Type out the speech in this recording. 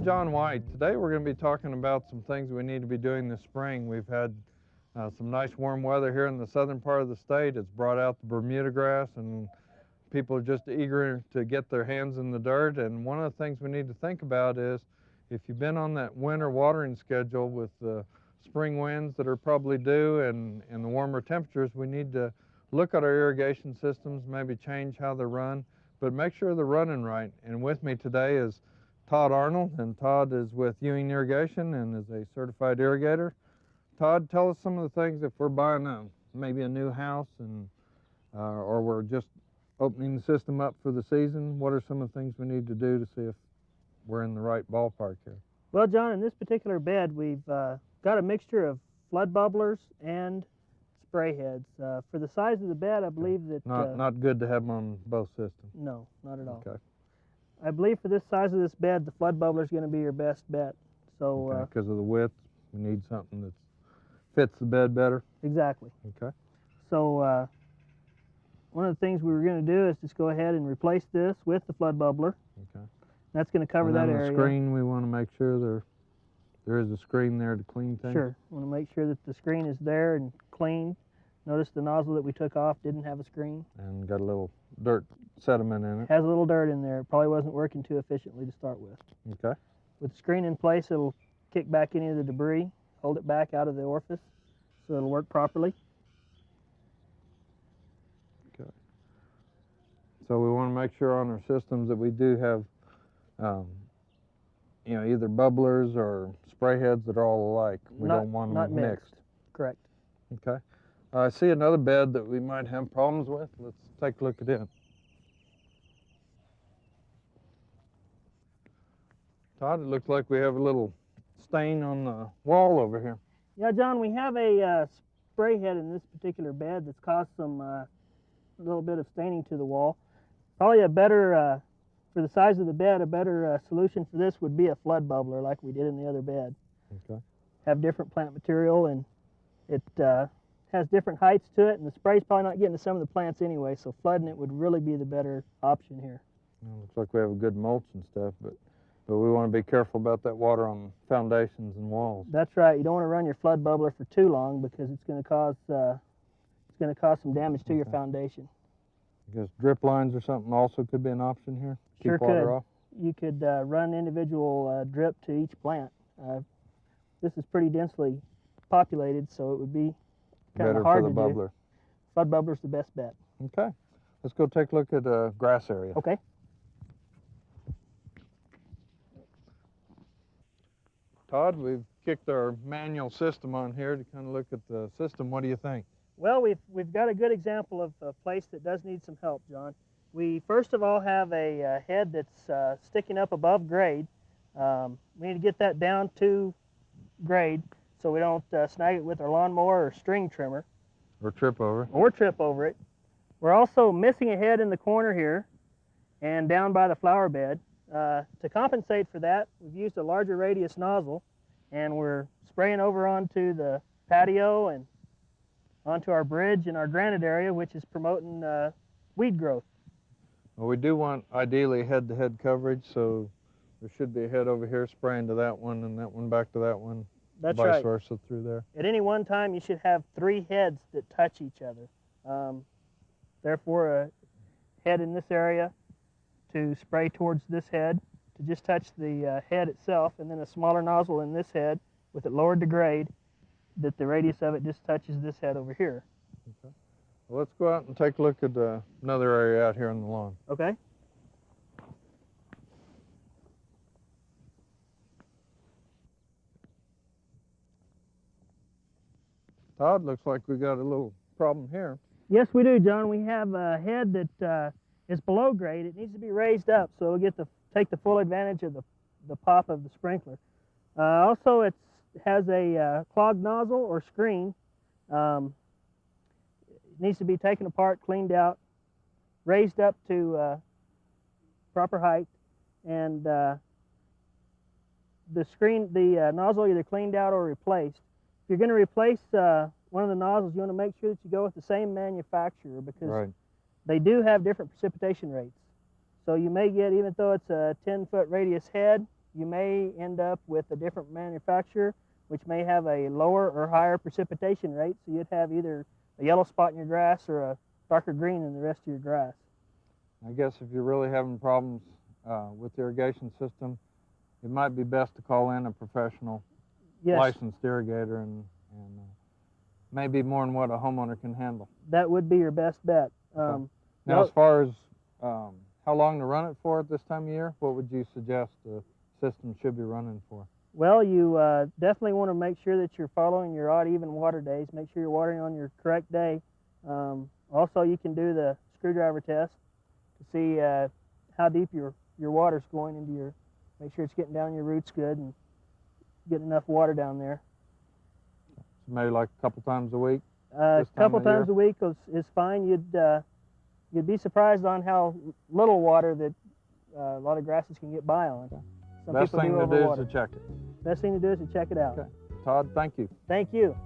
John White. Today we're going to be talking about some things we need to be doing this spring. We've had some nice warm weather here in the southern part of the state. It's brought out the Bermuda grass, and people are just eager to get their hands in the dirt. And one of the things we need to think about is if you've been on that winter watering schedule with the spring winds that are probably due and the warmer temperatures, we need to look at our irrigation systems, maybe change how they're run, but make sure they're running right. And with me today is Todd Arnold, and Todd is with Ewing Irrigation and is a certified irrigator. Todd, tell us some of the things if we're buying maybe a new house and or we're just opening the system up for the season. What are some of the things we need to do to see if we're in the right ballpark here? Well, John, in this particular bed, we've got a mixture of flood bubblers and spray heads. For the size of the bed, I believe that... Not good to have them on both systems? No, not at all. Okay. I believe for this size of this bed, the flood bubbler is going to be your best bet. So because of the width, we need something that fits the bed better? Exactly. Okay. So one of the things we were going to do is just go ahead and replace this with the flood bubbler. Okay. That's going to cover that area. The screen, we want to make sure there is a screen there to clean things? Sure. We want to make sure that the screen is there and clean. Notice the nozzle that we took off didn't have a screen. And got a little dirt sediment in it. Has a little dirt in there. It probably wasn't working too efficiently to start with. Okay. With the screen in place, it'll kick back any of the debris, hold it back out of the orifice, so it'll work properly. Okay. So we want to make sure on our systems that we do have, either bubblers or spray heads that are all alike. We don't want them mixed. Correct. Okay. I see another bed that we might have problems with. Let's take a look at it. Todd, it looks like we have a little stain on the wall over here. Yeah, John, we have a spray head in this particular bed that's caused some a little bit of staining to the wall. Probably a better, for the size of the bed, a better solution for this would be a flood bubbler like we did in the other bed. Okay. Have different plant material, and it has different heights to it, and the spray's probably not getting to some of the plants anyway, so flooding it would really be the better option here. Well, looks like we have a good mulch and stuff, but we want to be careful about that water on foundations and walls. That's right. You don't want to run your flood bubbler for too long because it's going to cause some damage to your foundation. I guess drip lines or something also could be an option here. Sure Keep water could. off. You could run individual drip to each plant. This is pretty densely populated, so it would be kind of hard to do. Better for the bubbler. Flood bubbler's the best bet. Okay. Let's go take a look at a grass area. Okay. Todd, we've kicked our manual system on here to kind of look at the system. What do you think? Well, we've got a good example of a place that does need some help, John. We first of all have a head that's sticking up above grade. We need to get that down to grade so we don't snag it with our lawnmower or string trimmer. Or trip over. Or trip over it. We're also missing a head in the corner here and down by the flower bed. To compensate for that, we've used a larger radius nozzle, and we're spraying over onto the patio and onto our bridge and our granite area, which is promoting weed growth. Well, we do want ideally head-to-head coverage, so there should be a head over here spraying to that one and that one back to that one. That's vice right. versa through there. At any one time, you should have 3 heads that touch each other. Therefore, a head in this area to spray towards this head, to just touch the head itself, and then a smaller nozzle in this head with it lowered to grade, that the radius of it just touches this head over here. Okay. Well, let's go out and take a look at another area out here on the lawn. Okay. Todd, looks like we got a little problem here. Yes, we do, John. We have a head that is below grade. It needs to be raised up so we'll take the full advantage of the pop of the sprinkler. Also, it has a clogged nozzle or screen. It needs to be taken apart, cleaned out, raised up to proper height, and the nozzle either cleaned out or replaced. If you're going to replace one of the nozzles, you want to make sure that you go with the same manufacturer because they do have different precipitation rates. So you may get, even though it's a 10-foot radius head, you may end up with a different manufacturer, which may have a lower or higher precipitation rate. So you'd have either a yellow spot in your grass or a darker green in the rest of your grass. I guess if you're really having problems with the irrigation system, it might be best to call in a professional Yes, licensed irrigator, and maybe more than what a homeowner can handle. that would be your best bet. Now, no- as far as how long to run it for at this time of year, what would you suggest the system should be running for? Well, you definitely want to make sure that you're following your odd even water days. Make sure you're watering on your correct day. Also, you can do the screwdriver test to see how deep your water's going into your, make sure it's getting down your roots good and getting enough water down there. So maybe like a couple times a week? A This time couple of year? times a week is fine. You'd be surprised on how little water that a lot of grasses can get by on. Okay. Some Best people thing to do is overwater. to check it. Best thing to do is to check it out. Okay. Todd, thank you. Thank you.